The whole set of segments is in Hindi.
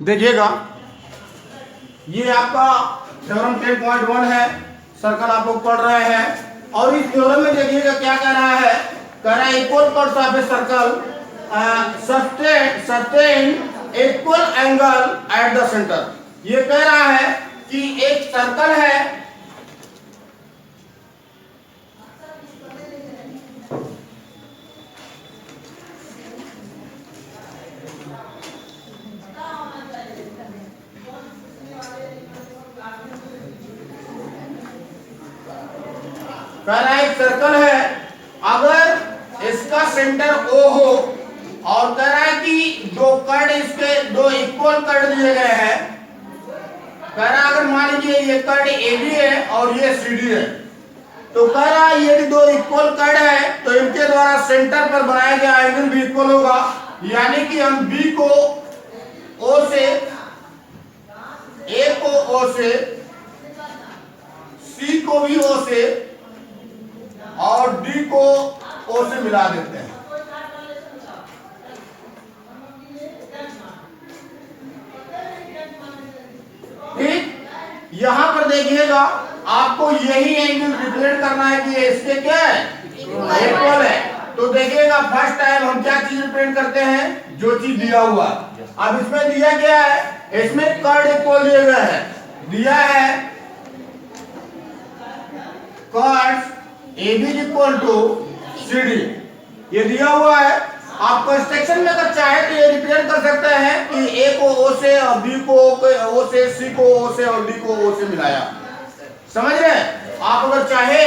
देखिएगा, ये आपका थ्योरम 10.1 है, सर्कल आप लोग पढ़ रहे हैं। और इस थ्योरम में देखिएगा क्या कह रहा है, कह रहा है equal cuts of a circle sustain equal angle at the centre. ये कह रहा है कि एक सर्कल है, कह रहा है एक सर्कल है, अगर इसका सेंटर O हो और कह रहा है कि दो कट इसके दो इक्वल कट दिए गए हैं। कह रहा है अगर मान लीजिए ये कट AB है और ये CD है, तो कह रहा है ये दो इक्वल कट है तो इनके द्वारा सेंटर पर बनाया गया एंगल भी इक्वल होगा। यानी कि हम B को O से, A को O से, C को भी O से और D को O से मिला देते हैं। ठीक, यहां पर देखिएगा आपको यही एंगल रिप्रेजेंट करना है कि इसके क्या है, इक्वल है। तो देखिएगा फर्स्ट टाइम हम क्या चीज रिप्रेजेंट करते हैं, जो चीज दिया हुआ। अब इसमें दिया क्या है, इसमें कट इक्वल दिए गए हैं, दिया है cut AB equal to CD, ये दिया हुआ है। आप कंस्ट्रक्शन में अगर चाहे तो ये रिप्रेजेंट कर सकते हैं कि A को O से और B को O से, C को O से और D को O से मिलाया। समझ रहे हैं? आप अगर चाहे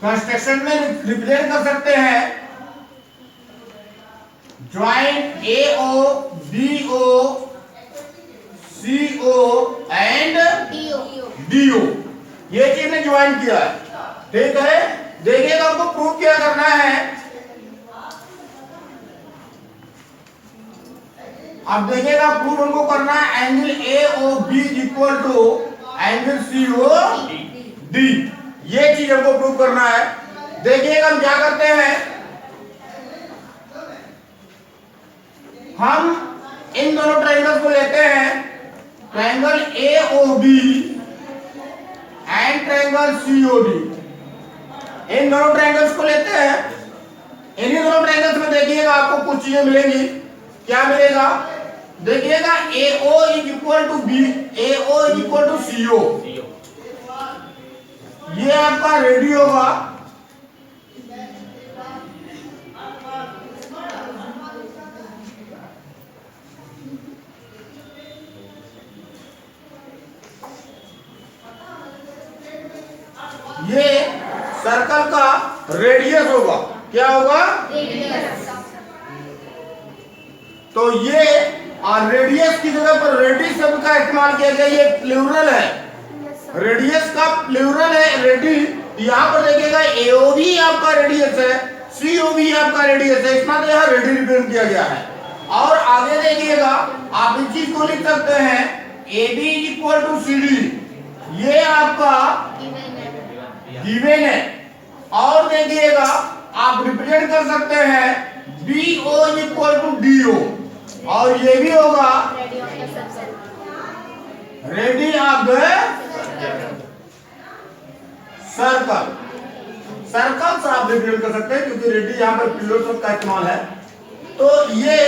कंस्ट्रक्शन में रिप्रेजेंट कर सकते हैं joint AO BO CO and DO, ये चीज ने ज्वाइन किया है। ठीक है, देखिएगा हमको प्रूव क्या करना है। अब देखिएगा प्रूव हमको करना है angle AOB equal to angle COD, ये चीज हमको प्रूव करना है। देखिएगा हम क्या करते हैं, हम इन दोनों ट्रायंगल्स को लेते हैं, triangle AOB and triangle COD, इन दोनों ट्रायंगल्स को लेते हैं। इन्हीं दोनों ट्रायंगल्स में देखिएगा आपको कुछ चीजें मिलेंगी। क्या मिलेगा, देखिएगा AO is equal to B, AO is equal to CO, ये आपका रेडी होगा। ये सर्कल का रेडियस होगा। क्या होगा, रेडियस। तो ये रेडियस की जगह पर रेडी शब्द का इस्तेमाल किया गया, ये प्लूरल है, रेडियस का प्लूरल है रेडी। यहाँ पर देखिएगा AOB आपका रेडियस है, COB आपका रेडियस है, इसमें तो यहाँ रेडी रिप्रेजेंट किया गया है। और आगे देखिएगा आप इस चीज को लिख सकते हैं AB इक्वल टू CD, ये आपका गिवन है। और देखिएगा आप रिप्रेजेंट कर सकते हैं BO इक्वल टू DO, और ये भी होगा ready of the circle. Circle से आप रिप्रेजेंट कर सकते हैं क्योंकि रेडी यहाँ पर प्लूरल शब्द का इस्तेमाल है। तो ये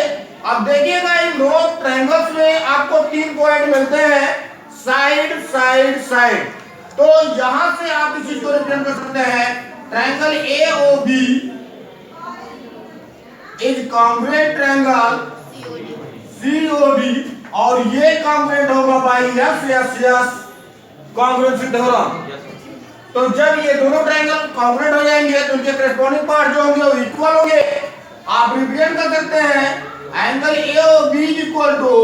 अब देखिएगा इन दो ट्रायंगल्स में आपको 3 पॉइंट मिलते हैं, साइड साइड साइड। तो यहां से आप इस चीज को रिप्रेजेंट कर सकते हैं, triangle AOB is congruent triangle COD, और ये कॉन्ग्रुएंट होगा बाय S कॉन्ग्रुएंसी थ्योरम। तो जब ये दोनों ट्रायंगल कॉन्ग्रुएंट हो जाएंगे तो उनके करेस्पॉन्डिंग पार्ट जो होंगे वो इक्वल होंगे। आप रिप्रेजेंट कर सकते हैं angle AOB equal to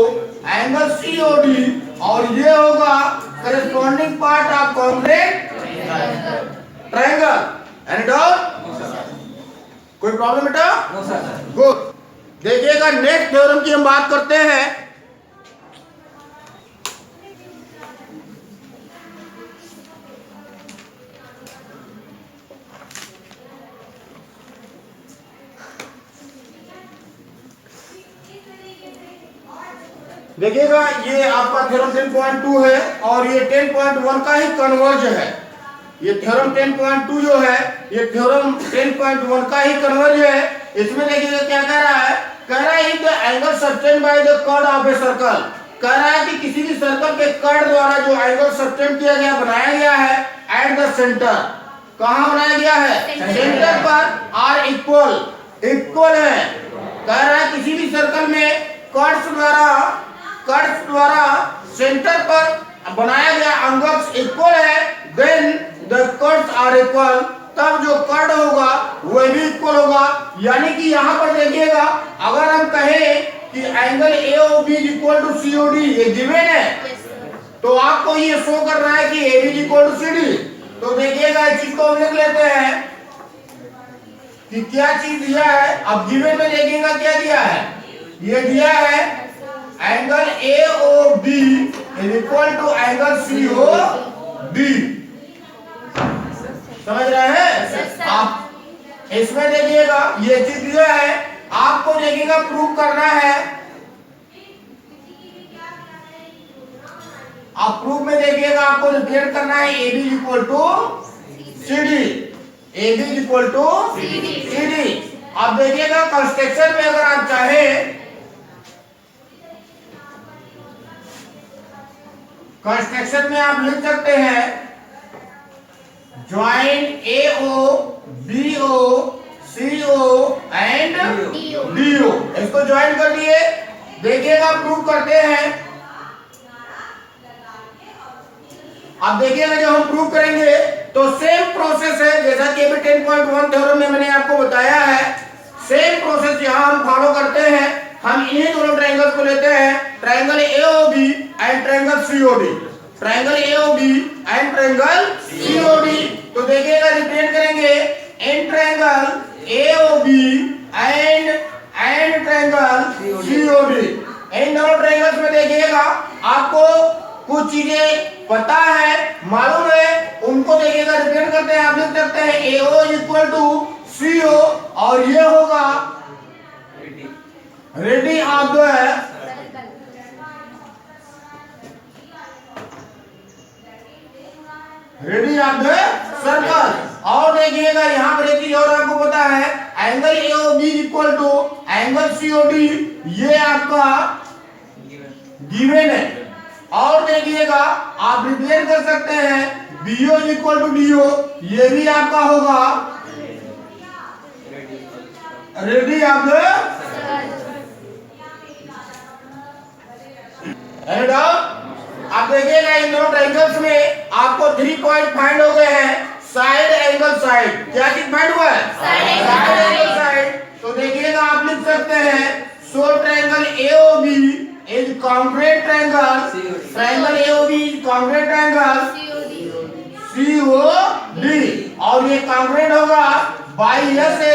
angle COD, और ये होगा corresponding part of congruent triangle. Any doubt, कोई प्रॉब्लम बेटा? No sir. गुड। देखिएगा नेक्स्ट थ्योरम की हम बात करते हैं। देखिएगा ये आपका थ्योरम 10.2 है और ये 10.1 का ही कन्वर्ज है। ये थ्योरम 10.2 जो है ये थ्योरम 10.1 का ही कन्वर्ज है। इसमें देखिएगा क्या कह रहा है, कह रहा है the angle subtend by the curve of a circle. कह रहा है कि किसी भी सर्कल के कर्व द्वारा जो एंगल सब्टेंड किया गया, बनाया गया है एट द सेंटर। कहां बनाया गया है? सेंटर पर। आर इक्वल है। कह रहा है किसी भी सर्कल में कर्व्स द्वारा सेंटर पर बनाया गया एंगल्स इक्वल है, then the curves are equal, तब जो कर्व होगा वह भी इक्वल होगा। यानी कि यहाँ पर देखिएगा अगर हम कहें कि angle AOB is equal to COD, ये गिवन है, तो आपको ये शो करना है कि AB is equal to CD। तो देखिएगा इस चीज को हम लिख लेते हैं कि क्या चीज दिया है। अब गिवन में देखिएगा क्या दिया है, ये दिया है angle AOB is equal to angle COD। समझ रहे हैं आप? इसमें देखिएगा ये चीज दिया है, आपको देखिएगा प्रूव करना है। आप प्रूफ में देखिएगा आपको रिप्रेजेंट करना है AB is equal to CD, AB is equal to CD। अब देखिएगा कंस्ट्रक्शन में अगर आप चाहें, कंस्ट्रक्शन में आप लिख सकते हैं join AO BO CO and DO। इसको ज्वाइन कर दिए। देखिएगा प्रूव करते हैं। अब देखिएगा जब हम प्रूव करेंगे तो सेम प्रोसेस है जैसा कि अभी 10.1 थ्योरम में मैंने आपको बताया है। सेम प्रोसेस यहां हम फॉलो करते हैं। हम इन्हीं दोनों ट्रायंगल्स को लेते हैं, triangle AOB and triangle COD। Triangle AOB and triangle COD। तो देखिएगा रिप्रेजेंट करेंगे in triangle AOB and triangle COD। इन दोनों ट्रायंगल्स में देखिएगा आपको कुछ चीजें पता है, मालूम है, उनको देखिएगा रिप्रेजेंट करते हैं। आप लिख सकते हैं AO इक्वल टू CO और ये होगा रेडी ऑफ द सर्कल। और देखिएगा यहाँ पर एक चीज और आपको पता है, angle AOB equal to angle COD, ये आपका गिवन है। और देखिएगा आप रिप्लेस कर सकते हैं BO इक्वल टू DO, ये भी आपका होगा रेडी ऑफ द एंड। आप देखिएगा इन दोनों ट्रायंगल्स में आपको 3 पॉइंट फाइंड हो गए हैं। साइड एंगल साइड, क्या चीज फाइंड हुआ है? Side angle side. तो देखिएगा आप लिख सकते हैं so triangle AOB is congruent triangle, triangle AOB is congruent triangle COD, और ये कॉन्ग्रुएंट होगा by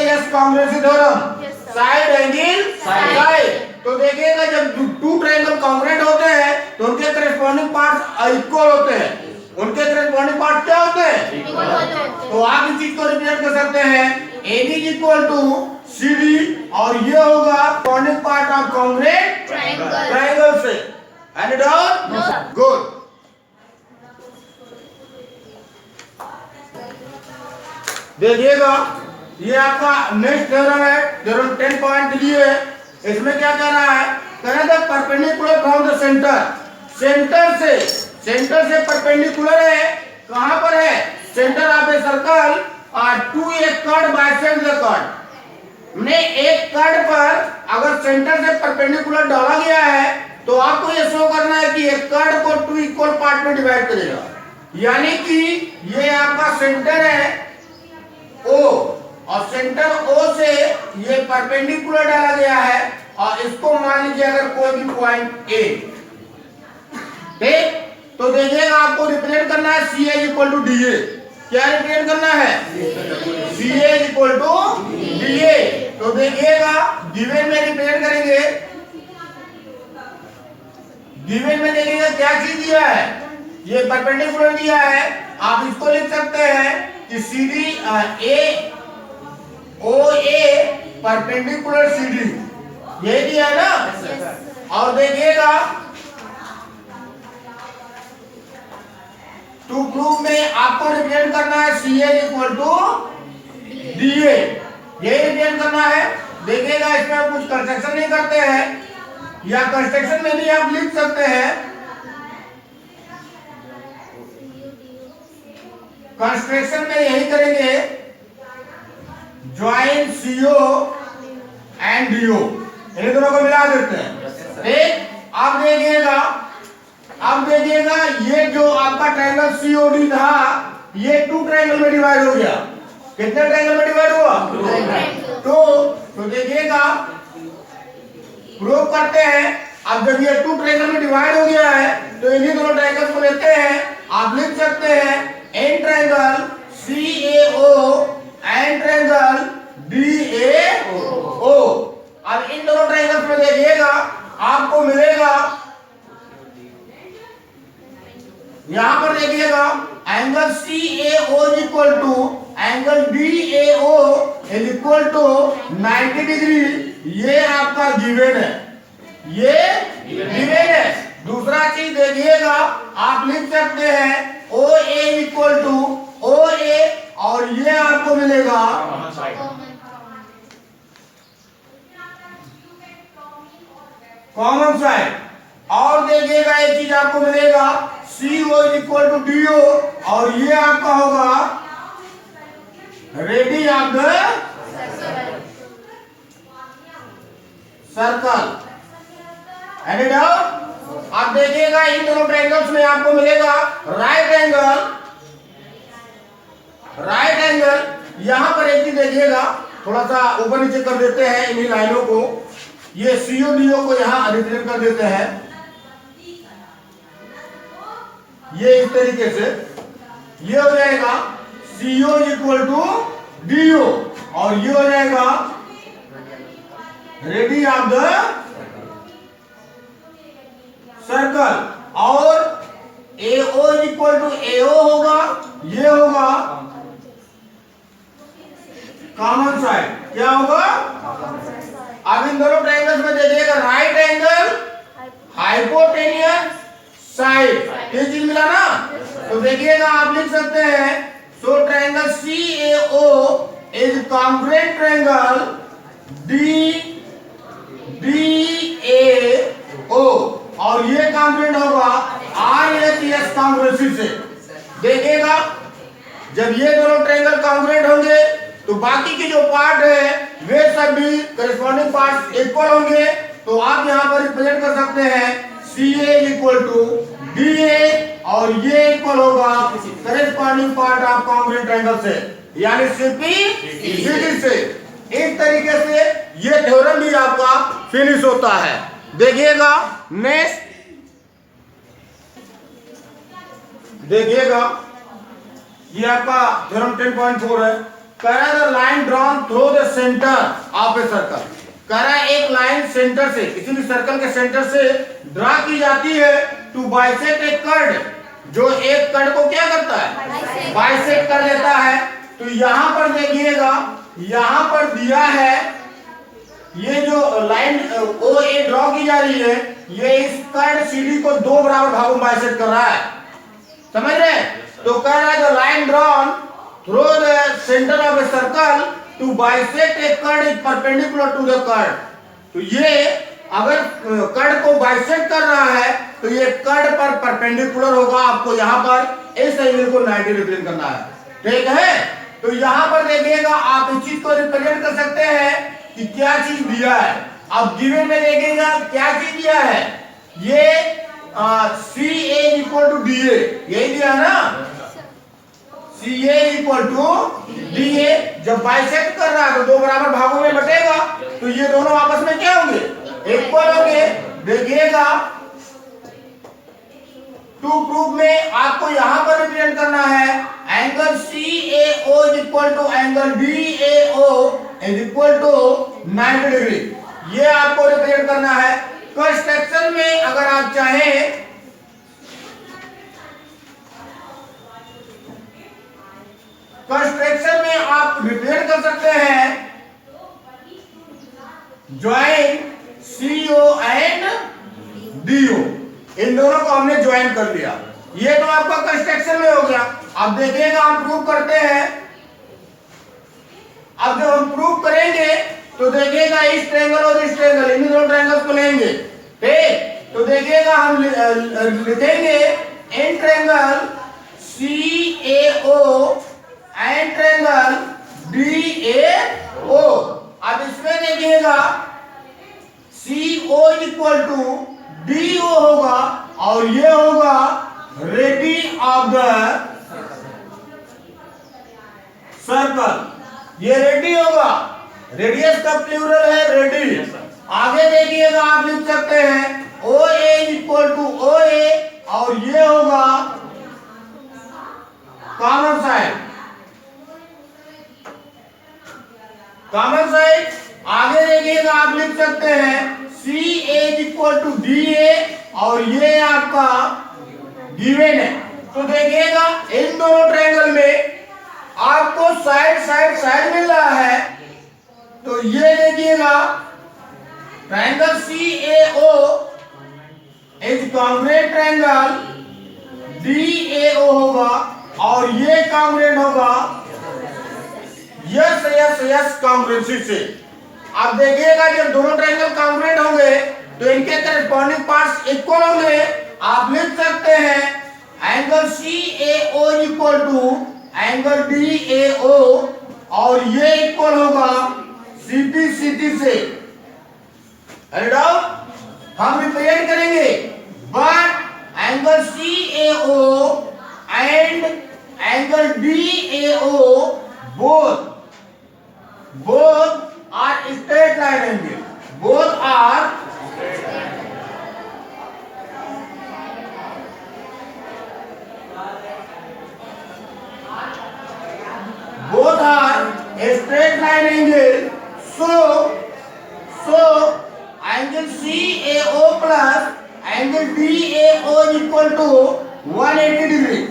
S congruency theorem, side angle side. तो देखिएगा जब टू ट्रायंगल कॉन्ग्रुएंट होते हैं तो उनके करस्पॉन्डिंग पार्ट्स इक्वल होते हैं। उनके करस्पॉन्डिंग पार्ट क्या होते हैं? इक्वल होते हैं। तो आप इस चीज को रिप्रेजेंट कर सकते हैं AB is equal to CD और ये होगा corresponding part of congruent triangle से। And it out good. देखिएगा ये आपका नेक्स्ट थ्योरम है, थ्योरम 10.3 है। इसमें क्या कह रहा है? कह रहा है परपेंडिकुलर फ्रॉम द सेंटर से परपेंडिकुलर है। कहां पर है? Centre of a circle to a curve bisect the curve. ने एक कर्व पर अगर सेंटर से परपेंडिकुलर डाला गया है तो आपको ये शो करना है कि एक कर्व को 2 इक्वल पार्ट में डिवाइड करेगा। यानी कि ये आपका सेंटर है O और सेंटर O से ये परपेंडिकुलर डाला गया है और इसको मान लीजिए अगर कोई भी पॉइंट A, ठीक? तो देखिएगा आपको रिप्रेजेंट करना है CA इक्वल टू DA। क्या रिप्रेजेंट करना है? CA equal to DA। तो देखिएगा गिवन में रिप्रेजेंट करेंगे, गिवन में देखिएगा क्या चीज दिया है, ये परपेंडिकुलर दिया है। आप इसको लिख सकते हैं कि CD OA परपेंडिकुलर CD, ये दिया है ना। और देखिएगा टू प्रूव में आपको रिप्रेजेंट करना है CA इक्वल टू DA, यही रिप्रेजेंट करना है। देखिएगा इसमें आप कुछ कंस्ट्रक्शन नहीं करते हैं, या कंस्ट्रक्शन में भी आप लिख सकते हैं। कंस्ट्रक्शन में यही करेंगे, ज्वाइन CO एंड DO, इन दोनों को मिला देते हैं। ठीक, अब देखिएगा ये जो आपका ट्रायंगल COD था, ये 2 ट्रायंगल में डिवाइड हो गया। कितने ट्रायंगल में डिवाइड हुआ? तो देखिएगा प्रूव करते हैं। अब जब ये 2 ट्रायंगल में डिवाइड हो गया है तो इन्हीं दोनों ट्रायंगल्स को लेते हैं। आप लिख सकते हैं an triangle CAO and triangle DAO। अब इन दोनों ट्रायंगल्स में देखिएगा आपको मिलेगा, यहां पर देखिएगा angle CAO equal to angle DAO is equal to 90 degree. ये आपका गिवन है, ये गिवन है। दूसरा चीज देखिएगा, आप लिख सकते हैं OA इक्वल टू OA, और ये आपको मिलेगा कॉमन साइड। और देखिएगा एक चीज आपको मिलेगा CO इक्वल टू DO, और ये आपका होगा radius of the circle. Any doubt? आप देखिएगा इन दोनों ट्रायंगल्स में आपको मिलेगा राइट एंगल। यहां पर एक चीज देखिएगा, थोड़ा सा ऊपर नीचे कर देते हैं इन्हीं लाइनों को, ये CODO को यहां रिप्रेजेंट कर देते हैं, ये इस तरीके से। ये हो जाएगा CO इक्वल टू DO, और ये हो जाएगा रेडियस ऑफ द सर्कल, और AO इक्वल टू AO होगा, ये होगा कॉमन साइड। क्या होगा? अब इन दोनों ट्रायंगल्स में देखिएगा राइट एंगल, हाइपोटेन्यूस साइड, ये चीज मिला ना। तो देखिएगा आप लिख सकते हैं so triangle CAO is congruent triangle DAO, और ये कॉन्ग्रुएंट होगा RHS कॉन्ग्रुएंसी से। देखिएगा जब ये दोनों ट्रायंगल कॉन्ग्रुएंट होंगे तो बाकी के जो पार्ट है वे सभी करेस्पॉन्डिंग पार्ट इक्वल होंगे। तो आप यहां पर रिप्रेजेंट कर सकते हैं CA इक्वल टू DA, और ये इक्वल होगा corresponding part of congruent triangle से, यानी CP CD से। इस तरीके से ये थ्योरम भी आपका फिनिश होता है। देखिएगा नेक्स्ट, देखिएगा ये आपका थ्योरम 10.4 है। कह रहा है the line drawn through the centre of a circle. कह रहा है एक लाइन सेंटर से, किसी भी सर्कल के सेंटर से ड्रा की जाती है टू बाइसेक्ट ए कर्ड, जो एक कर्ड को क्या करता है? बाइसेक्ट कर देता है। तो यहां पर देखिएगा, यहां पर दिया है ये जो लाइन OA ड्रॉ की जा रही है, ये इस कर्ड CD को 2 बराबर भागों में बाइसेक्ट कर रहा है। समझ रहे? तो कह रहा है the line drawn through the centre of a circle to bisect a chord is perpendicular to the chord. तो ये अगर कर्ड को बाइसेक्ट कर रहा है तो ये कर्ड पर परपेंडिकुलर होगा। आपको यहाँ पर इस एंगल को 90 डिग्री करना है, ठीक है? तो यहाँ पर देखिएगा आप इस चीज को रिप्रेजेंट कर सकते हैं कि क्या चीज दिया है। अब गिवन में देखिएगा क्या चीज दिया है, ये CA इक्वल टू DA, यही दिया ना, CA इक्वल टू DA। जब बाइसेक्ट कर रहा है तो 2 बराबर भागों में बटेगा, तो ये दोनों आपस में क्या होंगे? इक्वल होंगे। देखिएगा टू प्रूफ में आपको यहां पर रिप्रेजेंट करना है angle CAO is equal to angle DAO is equal to 90 degree. ये आपको रिप्रेजेंट करना है। कंस्ट्रक्शन में अगर आप चाहें कंस्ट्रक्शन में आप रिप्रेजेंट कर सकते हैं ज्वाइन CO एंड DO, इन दोनों को हमने ज्वाइन कर लिया। ये तो आपका कंस्ट्रक्शन में हो गया। अब देखिएगा हम प्रूव करते हैं। अब जब हम प्रूव करेंगे तो देखिएगा इस ट्रायंगल और इस ट्रायंगल, इन दोनों ट्रायंगल्स को लेंगे, ठीक। तो देखिएगा हम लिखेंगे in triangle CAO and triangle DAO। अब इसमें देखिएगा CO इक्वल टू DO होगा और ये होगा रेडी ऑफ द सर्कल। ये रेडी होगा, रेडियस का प्लूरल है रेडी। आगे देखिएगा आप लिख सकते हैं OA इक्वल टू OA और ये होगा कॉमन साइड, कॉमन साइड। आगे देखिएगा आप लिख सकते हैं CA इक्वल टू DA और ये आपका गिवन है। तो देखिएगा इन दोनों ट्रायंगल में आपको साइड साइड साइड मिल रहा है। तो ये देखिएगा triangle CAO is congruent triangle DAO होगा और ये कॉन्ग्रुएंट होगा यस यस यस कॉन्ग्रुएंसी से। अब देखिएगा जब दोनों ट्रायंगल कॉन्ग्रुएंट होंगे तो इनके करस्पॉन्डिंग पार्ट्स इक्वल होंगे। आप लिख सकते हैं angle CAO equal to angle DAO और ये इक्वल होगा CT से। हम रिप्रेजेंट करेंगे but angle CAO and angle DAO both are straight line angle, both are straight line angle. So angle CAO plus angle DAO equal to 180 degree.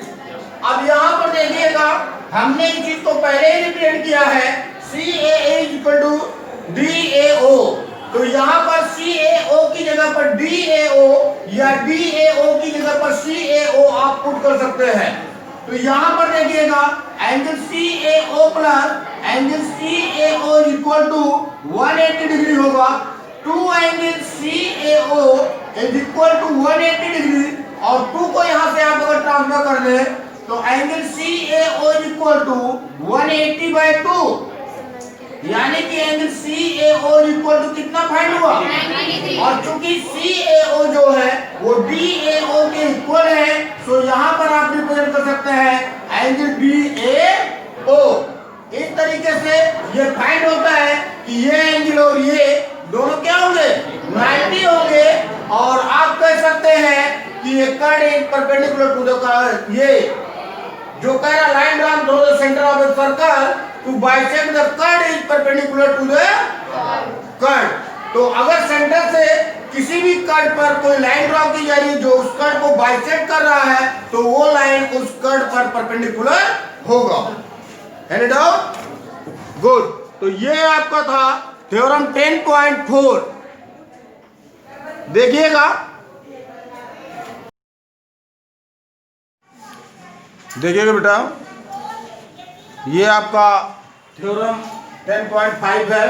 अब यहाँ पर देखिएगा हमने इस चीज को पहले ही रिप्रेजेंट किया है CAA इक्वल टू DAO। तो यहाँ पर CAO की जगह पर DAO या DAO की जगह पर CAO आप पुट कर सकते हैं। तो यहाँ पर देखिएगा angle CAO plus angle CAO equal to 180 degree होगा। Two angle CAO is equal to 180 degree और 2 को यहाँ से आप अगर ट्रांसफर कर दें तो एंगल CAO इक्वल टू 180/2 यानी कि एंगल CAO इक्वल टू कितना फाइंड हुआ। और चूंकि CAO जो है वो DAO के इक्वल है तो यहाँ पर आप रिप्रेजेंट कर सकते हैं एंगल DAO। इस तरीके से ये फाइंड होता है कि ये एंगल और ये दोनों क्या होंगे 90 होंगे। और आप कह सकते हैं कि ये chord is perpendicular to the ये जो कह रहा line draw through the centre of the circle to bisect the chord is perpendicular to the chord. तो अगर सेंटर से किसी भी कर्ड पर कोई लाइन ड्रॉ की जा रही है जो उस कर्ड को बाइसेक्ट कर रहा है तो वो लाइन उस कर्ड पर परपेंडिकुलर होगा। Any doubt? गुड। तो ये आपका था थ्योरम 10.4। देखिएगा बेटा ये आपका थ्योरम 10.5 है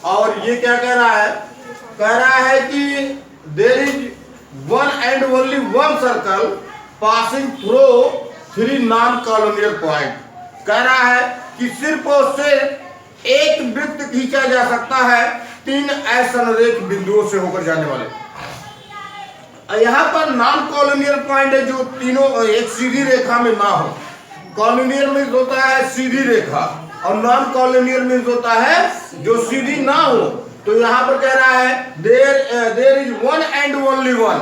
और ये क्या कह रहा है? कह रहा है कि there is one and only one circle passing through 3 non collinear point. कह रहा है कि सिर्फ और सिर्फ एक वृत्त खींचा जा सकता है 3 असंरेख बिंदुओं से होकर जाने वाले। यहाँ पर नॉन कॉलोनियल पॉइंट है जो तीनों एक सीधी रेखा में ना हो। कॉलोनियल मीन्स होता है सीधी रेखा और नॉन कॉलोनियल मीन्स होता है जो सीधी ना हो। तो यहाँ पर कह रहा है there is one and only one,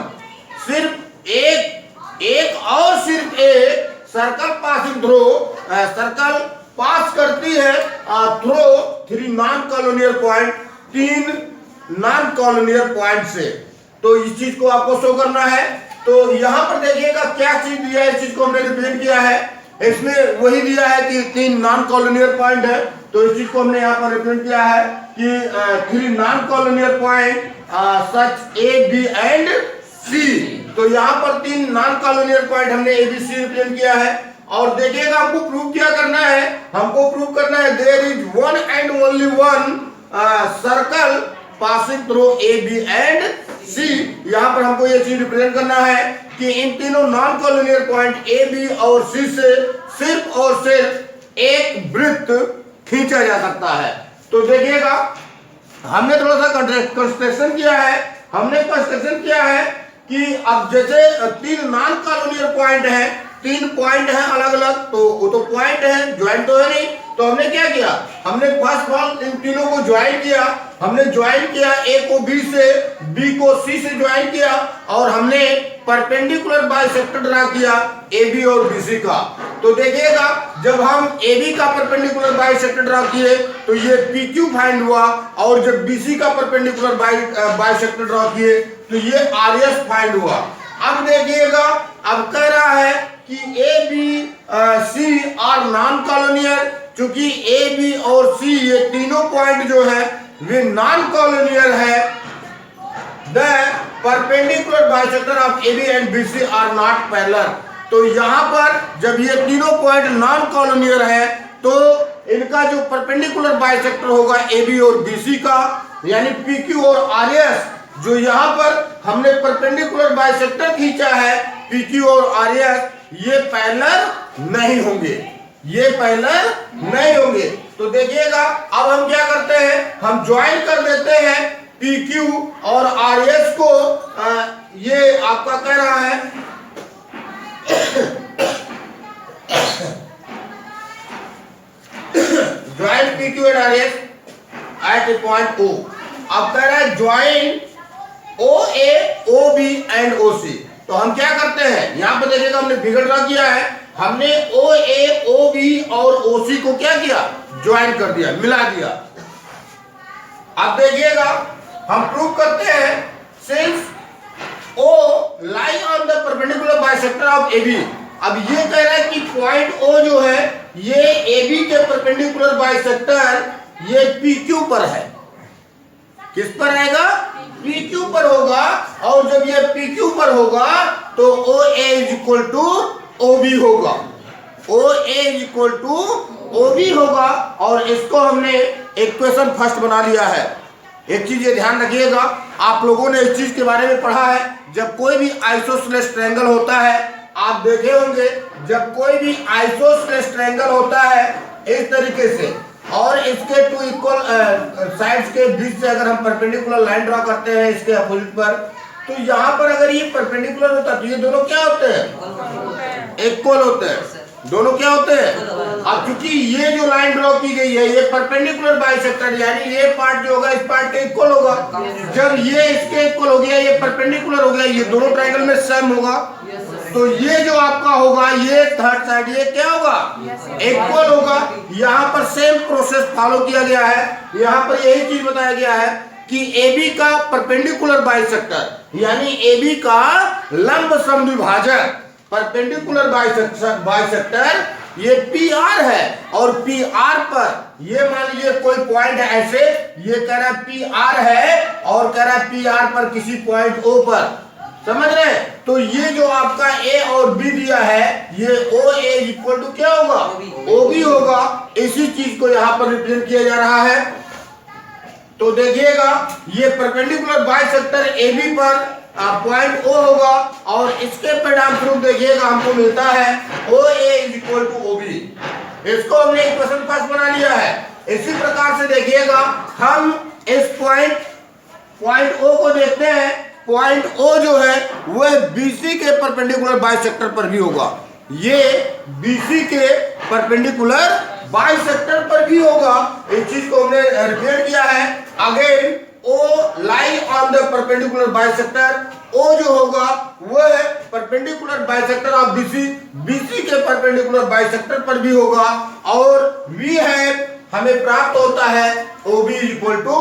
सिर्फ एक और सिर्फ एक circle passing through circle pass करती है through 3 non collinear point, 3 non collinear point से। तो इस चीज को आपको शो करना है। तो यहाँ पर देखिएगा क्या चीज दिया है, इस चीज को हमने रिप्रेजेंट किया है। इसमें वही दिया है कि 3 नॉन कॉलोनियल पॉइंट है तो इस चीज को हमने यहाँ पर रिप्रेजेंट किया है कि 3 non collinear point such A, B and C. तो यहाँ पर 3 नॉन कॉलोनियल पॉइंट हमने ABC रिप्रेजेंट किया है। और देखिएगा हमको प्रूव क्या करना है, हमको प्रूव करना है there is one and only one circle passing through AB and C। यहाँ पर हमको ये चीज रिप्रेजेंट करना है कि इन तीनों नॉन कॉलोनियल पॉइंट AB और C से सिर्फ और सिर्फ एक वृत्त खींचा जा सकता है। तो देखिएगा हमने थोड़ा सा कंस्ट्रक्शन किया है, हमने कंस्ट्रक्शन किया है कि अब जैसे 3 नॉन कॉलोनियल पॉइंट है, 3 पॉइंट है अलग अलग, तो वो तो पॉइंट है, ज्वाइंट तो है नहीं। तो हमने क्या किया, हमने फर्स्ट ऑफ ऑल इन तीनों को ज्वाइन किया। हमने ज्वाइन किया A को B से, B को C से ज्वाइन किया और हमने परपेंडिकुलर बाइसेक्टर ड्रा किया AB और BC का। तो देखिएगा जब हम AB का परपेंडिकुलर बाइसेक्टर ड्रा किए तो ये PQ फाइंड हुआ, और जब BC का परपेंडिकुलर बाइसेक्टर ड्रा किए तो ये RS फाइंड हुआ। अब देखिएगा अब कह रहा है कि ABC आर नॉन कॉलोनियल। चूंकि AB और C ये तीनों पॉइंट जो है वे नॉन कॉलोनियल है, the perpendicular bisector of AB and BC are not parallel. तो यहाँ पर जब ये तीनों पॉइंट नॉन कॉलोनियल है तो इनका जो परपेंडिकुलर बाइसेक्टर होगा AB और BC का, यानी PQ और RS, जो यहाँ पर हमने परपेंडिकुलर बाइसेक्टर खींचा है PQ और RS, ये पैरेलल नहीं होंगे, ये पैरेलल नहीं होंगे। तो देखिएगा अब हम क्या करते हैं, हम ज्वाइन कर देते हैं PQ और RS को। ये आपका कह रहा है join PQ and RS at a point O। अब कह रहा है join OA, OB and OC। तो हम क्या करते हैं, यहां पर देखिएगा हमने फिगर ड्रा किया है, हमने OA, OB और OC को क्या किया, ज्वाइन कर दिया, मिला दिया। अब देखिएगा हम प्रूव करते हैं since O lie on the perpendicular bisector of AB। अब ये कह रहा है कि पॉइंट O जो है ये AB के परपेंडिकुलर बाइसेक्टर ये PQ पर है। किस पर रहेगा, PQ पर होगा। और जब ये PQ पर होगा तो OA is equal to OB होगा, OA is equal to OB होगा। और इसको हमने इक्वेशन फर्स्ट बना लिया है। एक चीज ये ध्यान रखिएगा, आप लोगों ने इस चीज के बारे में पढ़ा है, जब कोई भी आइसोसेलेस ट्रायंगल होता है, आप देखे होंगे जब कोई भी आइसोसेलेस ट्रायंगल होता है इस तरीके से, और इसके 2 इक्वल साइड्स के बीच से अगर हम परपेंडिकुलर लाइन ड्रा करते हैं इसके अपोजिट पर, तो यहाँ पर अगर ये परपेंडिकुलर होता है तो ये दोनों क्या होते हैं, इक्वल होते हैं, दोनों क्या होते हैं। अब क्योंकि ये जो लाइन ड्रॉ की गई है ये परपेंडिकुलर बाइसेक्टर, यानी ये पार्ट जो होगा इस पार्ट के इक्वल होगा। जब ये इसके इक्वल हो गया, ये परपेंडिकुलर हो गया, ये दोनों ट्रायंगल में सेम होगा, तो ये जो आपका होगा ये थर्ड साइड ये क्या होगा, इक्वल होगा। यहाँ पर सेम प्रोसेस फॉलो किया गया है। यहाँ पर यही चीज बताया गया है कि AB का परपेंडिकुलर बाइसेक्टर यानी AB का लंब समद्विभाजक परपेंडिकुलर बाइसेक्टर ये PR है, और PR पर ये मान लीजिए कोई पॉइंट है ऐसे, ये कह रहा है PR है और कह रहा है PR पर किसी पॉइंट O पर, समझ रहे। तो ये जो आपका A और B दिया है ये OA इक्वल टू क्या होगा, OB होगा। इसी चीज को यहाँ पर रिप्रेजेंट किया जा रहा है। तो देखिएगा ये परपेंडिकुलर बाइसेक्टर AB पर पॉइंट O होगा, और इसके परिणाम स्वरूप देखिएगा हमको मिलता है OA is equal to OB। इसको हमने इक्वेशन फर्स्ट बना लिया है। इसी प्रकार से देखिएगा हम इस पॉइंट O को देखते हैं, पॉइंट O जो है वह BC के परपेंडिकुलर बाइसेक्टर पर भी होगा, ये BC के परपेंडिकुलर बाइसेक्टर पर भी होगा। इस चीज को हमने रिप्रेजेंट किया है। Again O lie on the perpendicular bisector, O जो होगा वह परपेंडिकुलर बाइसेक्टर ऑफ BC के परपेंडिकुलर बाइसेक्टर पर भी होगा, और V है हमें प्राप्त होता है OB इक्वल टू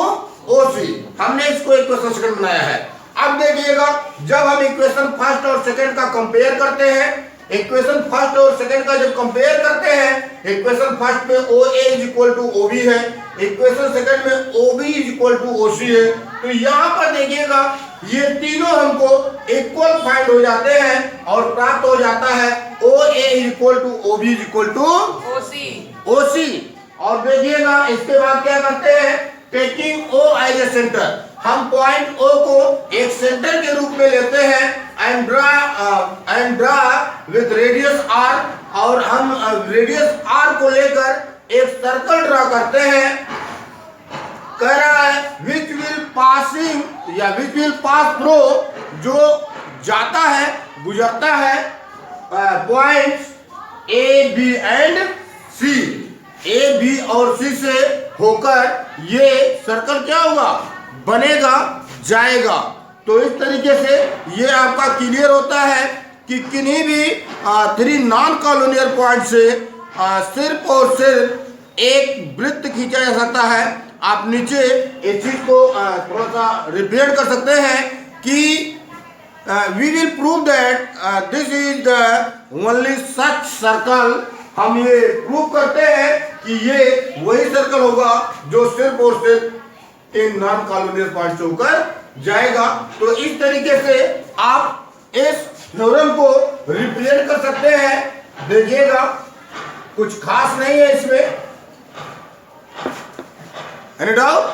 OC। हमने इसको इक्वेशन सेकंड बनाया है। अब देखिएगा जब हम इक्वेशन फर्स्ट और सेकंड का कंपेयर करते हैं, इक्वेशन फर्स्ट और सेकंड का जब कंपेयर करते हैं, इक्वेशन फर्स्ट में OA is equal to OB है, इक्वेशन सेकंड में OB is equal to OC है। तो यहाँ पर देखिएगा ये तीनों हमको इक्वल फाइंड हो जाते हैं और प्राप्त हो जाता है OA equal to OB equal to OC। और देखिएगा इसके बाद क्या करते हैं, taking O as a centre, हम पॉइंट O को एक सेंटर के रूप में लेते हैं and draw with radius R, और हम रेडियस R को लेकर एक सर्कल ड्रा करते हैं। कह रहा है विच विल पास थ्रू, जो जाता है गुजरता है points A B and C, A B और C से होकर ये सर्कल क्या होगा, बनेगा जाएगा। तो इस तरीके से ये आपका क्लियर होता है कि किन्हीं भी 3 नॉन कॉलोनियल पॉइंट से सिर्फ और सिर्फ एक वृत्त खींचा जा सकता है। आप नीचे इस चीज को थोड़ा सा रिपीट कर सकते हैं कि we will prove that this is the only such circle. हम ये प्रूव करते हैं कि ये वही सर्कल होगा जो सिर्फ और सिर्फ इन नॉन कॉलोनियल पॉइंट से होकर जाएगा। तो इस तरीके से आप इस थ्योरम को रिप्रेजेंट कर सकते हैं। देखिएगा कुछ खास नहीं है इसमें। Any doubt?